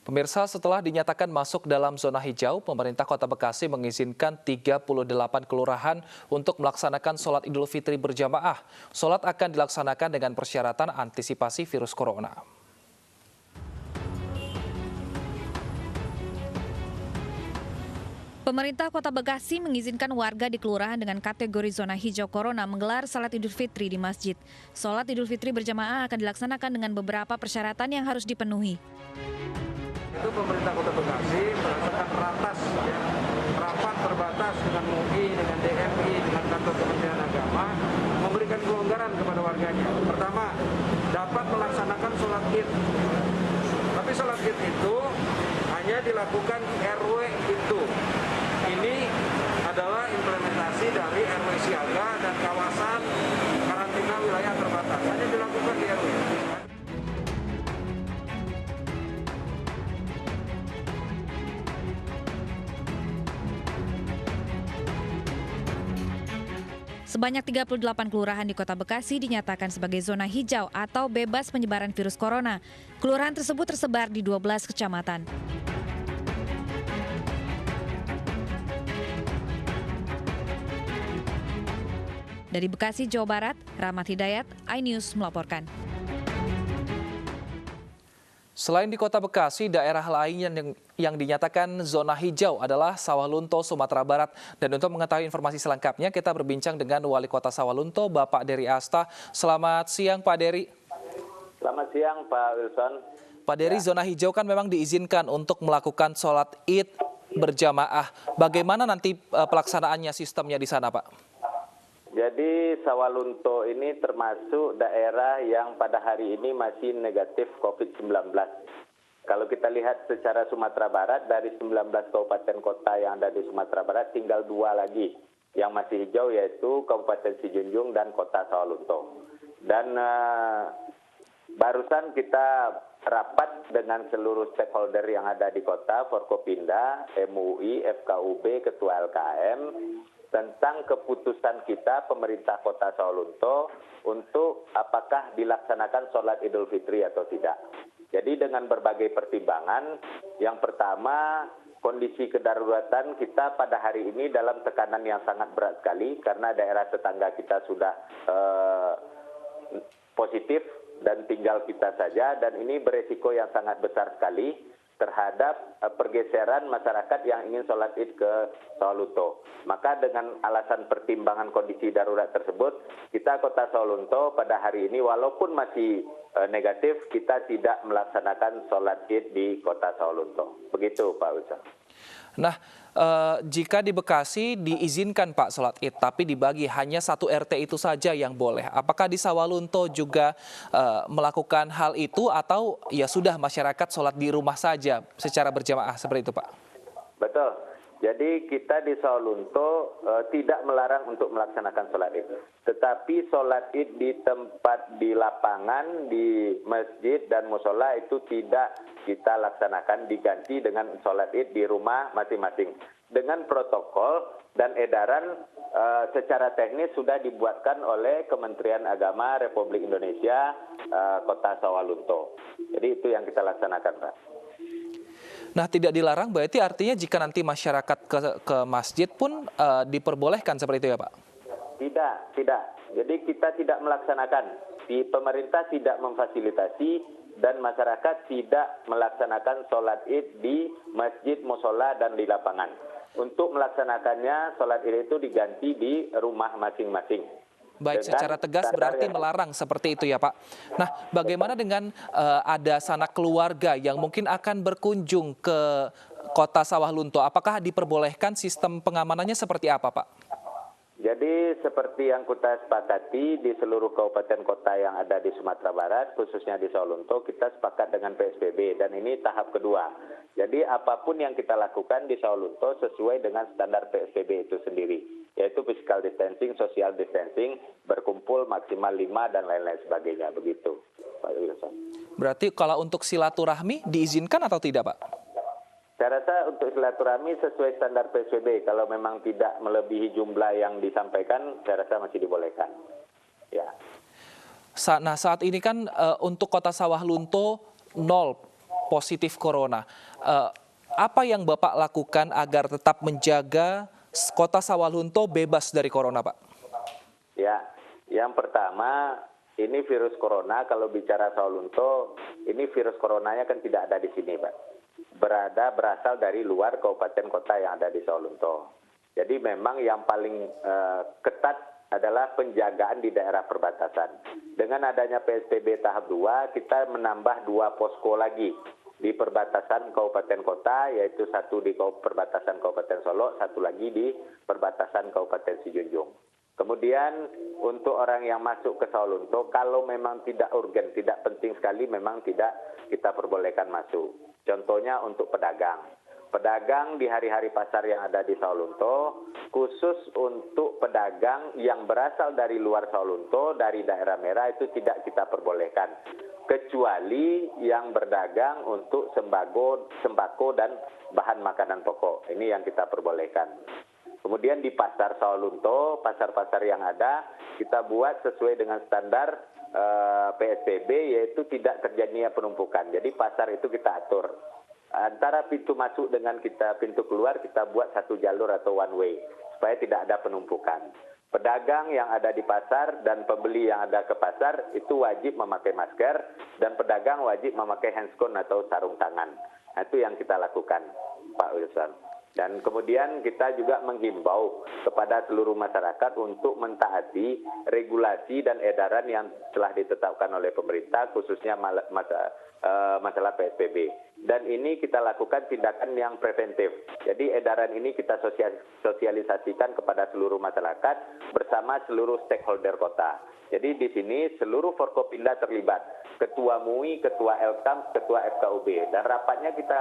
Pemirsa, setelah dinyatakan masuk dalam zona hijau, pemerintah Kota Bekasi mengizinkan 38 kelurahan untuk melaksanakan sholat Idul Fitri berjamaah. Sholat akan dilaksanakan dengan persyaratan antisipasi virus corona. Pemerintah Kota Bekasi mengizinkan warga di kelurahan dengan kategori zona hijau corona menggelar salat Idul Fitri di masjid. Salat Idul Fitri berjamaah akan dilaksanakan dengan beberapa persyaratan yang harus dipenuhi. Itu pemerintah Kota Bekasi melaksanakan rapat terbatas dengan MUI, dengan DMI, dengan kantor Kementerian Agama, memberikan kelonggaran kepada warganya. Pertama, dapat melaksanakan sholat Id. Tapi sholat Id itu hanya dilakukan di RW itu. Ini adalah implementasi dari RW siaga dan kawasan karantina wilayah terbatas. Hanya dilakukan di RW. Sebanyak 38 kelurahan di Kota Bekasi dinyatakan sebagai zona hijau atau bebas penyebaran virus corona. Kelurahan tersebut tersebar di 12 kecamatan. Dari Bekasi, Jawa Barat, Rahmat Hidayat, iNews melaporkan. Selain di Kota Bekasi, daerah lain yang dinyatakan zona hijau adalah Sawalunto, Sumatera Barat. Dan untuk mengetahui informasi selengkapnya, kita berbincang dengan Wali Kota Sawalunto, Bapak Dery Asta. Selamat siang, Pak Dery. Selamat siang, Pak Wilson. Pak Dery, zona hijau kan memang diizinkan untuk melakukan sholat Id berjamaah. Bagaimana nanti pelaksanaannya, sistemnya di sana, Pak? Jadi Sawalunto ini termasuk daerah yang pada hari ini masih negatif COVID-19. Kalau kita lihat secara Sumatera Barat, dari 19 kabupaten kota yang ada di Sumatera Barat, tinggal 2 lagi yang masih hijau, yaitu Kabupaten Sijunjung dan Kota Sawalunto. Dan barusan kita rapat dengan seluruh stakeholder yang ada di kota, Forkopimda, MUI, FKUB, Ketua LKM, tentang keputusan kita pemerintah Kota Sawalunto untuk apakah dilaksanakan sholat Idul Fitri atau tidak. Jadi dengan berbagai pertimbangan, yang pertama kondisi kedaruratan kita pada hari ini dalam tekanan yang sangat berat sekali karena daerah tetangga kita sudah positif dan tinggal kita saja, dan ini beresiko yang sangat besar sekali terhadap pergeseran masyarakat yang ingin sholat Id ke Sawalunto. Maka dengan alasan pertimbangan kondisi darurat tersebut, kita Kota Sawalunto pada hari ini walaupun masih negatif, kita tidak melaksanakan sholat Id di Kota Sawalunto. Begitu, Pak Wilson. Nah, jika di Bekasi diizinkan, Pak, sholat Id, tapi dibagi hanya satu RT itu saja yang boleh. Apakah di Sawalunto juga melakukan hal itu atau ya sudah masyarakat sholat di rumah saja secara berjamaah seperti itu, Pak? Betul. Jadi kita di Sawalunto tidak melarang untuk melaksanakan sholat Id. Tetapi sholat Id di tempat di lapangan, di masjid dan musola itu tidak kita laksanakan, diganti dengan sholat Id di rumah masing-masing. Dengan protokol dan edaran secara teknis sudah dibuatkan oleh Kementerian Agama Republik Indonesia Kota Sawalunto. Jadi itu yang kita laksanakan, Pak. Nah, tidak dilarang berarti artinya jika nanti masyarakat ke masjid pun diperbolehkan seperti itu ya, Pak? Tidak. Jadi kita tidak melaksanakan. Di pemerintah tidak memfasilitasi dan masyarakat tidak melaksanakan sholat Id di masjid, musola, dan di lapangan. Untuk melaksanakannya, sholat Id itu diganti di rumah masing-masing. Baik, secara tegas berarti melarang seperti itu ya, Pak. Nah, bagaimana dengan ada sanak keluarga yang mungkin akan berkunjung ke Kota Sawalunto? Apakah diperbolehkan, sistem pengamanannya seperti apa, Pak? Jadi seperti yang kita sepakati di seluruh kabupaten kota yang ada di Sumatera Barat, khususnya di Sawalunto, kita sepakat dengan PSBB dan ini tahap kedua. Jadi apapun yang kita lakukan di Sawalunto sesuai dengan standar PSBB itu sendiri, yaitu physical distancing, social distancing, berkumpul maksimal 5 dan lain-lain sebagainya, begitu, Pak Wilson. Berarti kalau untuk silaturahmi diizinkan atau tidak, Pak? Saya rasa untuk silaturahmi sesuai standar PSBB, kalau memang tidak melebihi jumlah yang disampaikan, saya rasa masih dibolehkan. Ya. Nah, saat ini kan untuk Kota Sawalunto 0 positif corona. Apa yang Bapak lakukan agar tetap menjaga Kota Sawalunto bebas dari corona, Pak? Ya, yang pertama ini virus corona, kalau bicara Sawalunto, ini virus coronanya kan tidak ada di sini, Pak. Berasal dari luar kabupaten kota yang ada di Sawalunto. Jadi memang yang paling ketat adalah penjagaan di daerah perbatasan. Dengan adanya PSBB tahap 2, kita menambah 2 posko lagi di perbatasan kabupaten kota, yaitu satu di perbatasan Kabupaten Solok, satu lagi di perbatasan Kabupaten Sijunjung. Kemudian untuk orang yang masuk ke Sawalunto, kalau memang tidak urgen, tidak penting sekali, memang tidak kita perbolehkan masuk. Contohnya untuk pedagang. Pedagang di hari-hari pasar yang ada di Sawalunto, khusus untuk pedagang yang berasal dari luar Sawalunto, dari daerah merah, itu tidak kita perbolehkan. Kecuali yang berdagang untuk sembako dan bahan makanan pokok. Ini yang kita perbolehkan. Kemudian di pasar Sawalunto, pasar-pasar yang ada, kita buat sesuai dengan standar PSBB, yaitu tidak terjadinya penumpukan. Jadi pasar itu kita atur. Antara pintu masuk dengan pintu keluar, kita buat satu jalur atau one way, supaya tidak ada penumpukan. Pedagang yang ada di pasar dan pembeli yang ada ke pasar itu wajib memakai masker, dan pedagang wajib memakai handscoon atau sarung tangan. Nah, itu yang kita lakukan, Pak Wilson. Dan kemudian kita juga menghimbau kepada seluruh masyarakat untuk mentaati regulasi dan edaran yang telah ditetapkan oleh pemerintah, khususnya masalah PSBB. Dan ini kita lakukan tindakan yang preventif. Jadi edaran ini kita sosialisasikan kepada seluruh masyarakat bersama seluruh stakeholder kota. Jadi di sini seluruh Forkopimda terlibat, Ketua MUI, Ketua Elkam, Ketua FKUB, dan rapatnya kita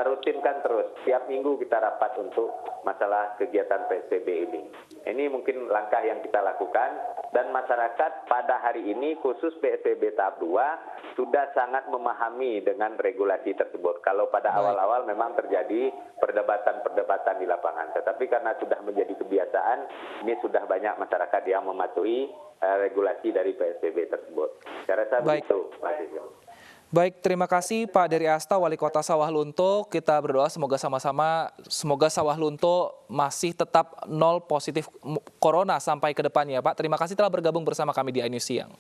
rutinkan terus. Setiap minggu kita rapat untuk masalah kegiatan PSBB ini. Ini mungkin langkah yang kita lakukan, dan masyarakat pada hari ini khusus PSBB tahap 2 sudah sangat memahami dengan regulasi tersebut. Kalau pada awal-awal memang terjadi perdebatan-perdebatan di lapangan, tetapi karena sudah menjadi kebiasaan, ini sudah banyak masyarakat yang mematuhi regulasi dari PSBB tersebut. Saya rasa begitu, Pak Sisyo. Baik, terima kasih Pak Dery Asta, Wali Kota Sawalunto. Kita berdoa semoga semoga Sawalunto masih tetap nol positif corona sampai ke depannya, Pak. Terima kasih telah bergabung bersama kami di iNews Siang.